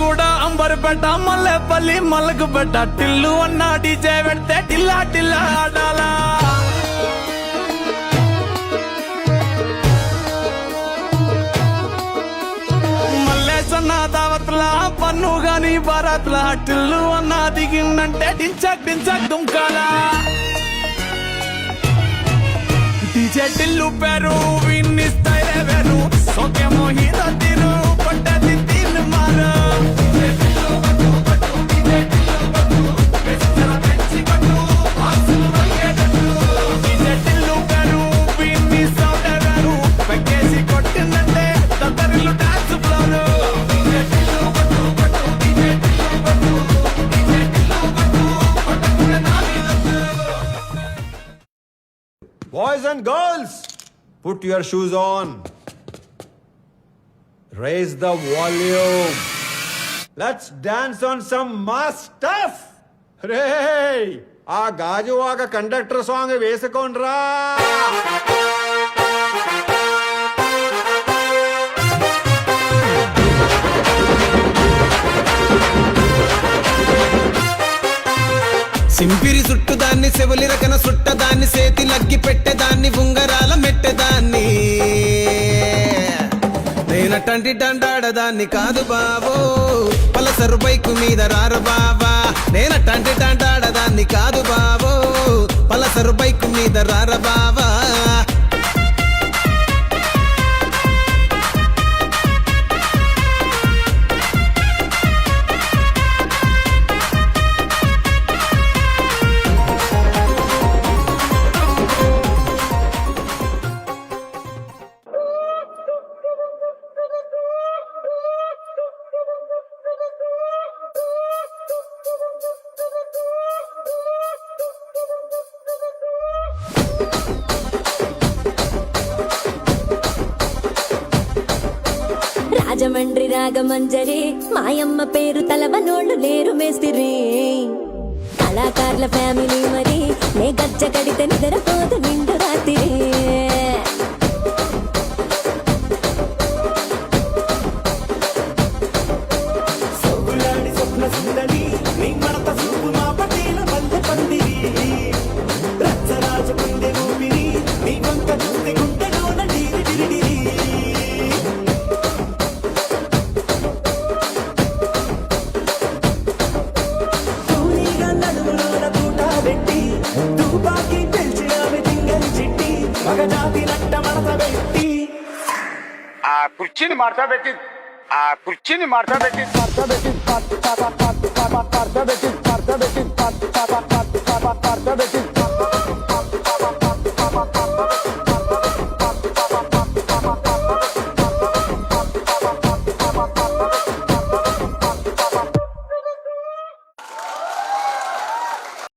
కూడా అంబర్పేట మల్లెపల్లి మల్లకుపేట టిల్లు అన్న డీజే పెడితే టిల్లా టిల్లా ఆడాలా మల్లేసన్న దావత్లా పన్ను గాని భారత్లా టిల్లు అన్న దిగిందంటే డించక్ డించక్ దుంకాలా డీజే టిల్లు పేరు విన్ని స్టైల్ వేరు సోకేమో హీరో తీరు పట్టది తీన్ మారు డీజే టిల్లు పేరు విన్ని సౌండ్ వేరు పెక్కేసి కొట్టిందంటే తత్తరిల్లు dance floor Boys and girls, put your shoes on. Raise the volume. Let's dance on some mass stuff. Hey, ఆ గాజువాక కండక్టర్ సాంగ్ వేసుకోండ్రా. సింపిరి సుట్టుదాన్ని సెవలి రకన సుట్టదాన్ని సేతి లగ్గి పెట్టేదాన్ని ఉంగరాల మెట్టేదాన్ని నేనటంటి డండాడదాన్ని కాదు బాబో పలసరు బైకు మీద రారు బాబా నేనటంటి డండాడదాన్ని కాదు బాబో పలసరు బైకు మీద రార బాబా రాజమండ్రి రాగమంజరి మాయమ్మ పేరు తలవనోళ్ళు లేరు మేస్తిరి కళాకారుల ఫ్యామిలీ మరి నే గజ్జ కడితే నిద్రపోదు నిండు రాత్రి కుర్చీని మార్చా పెట్టి ఆ కుర్చీని మార్చా పెట్టి మార్చా పెట్టి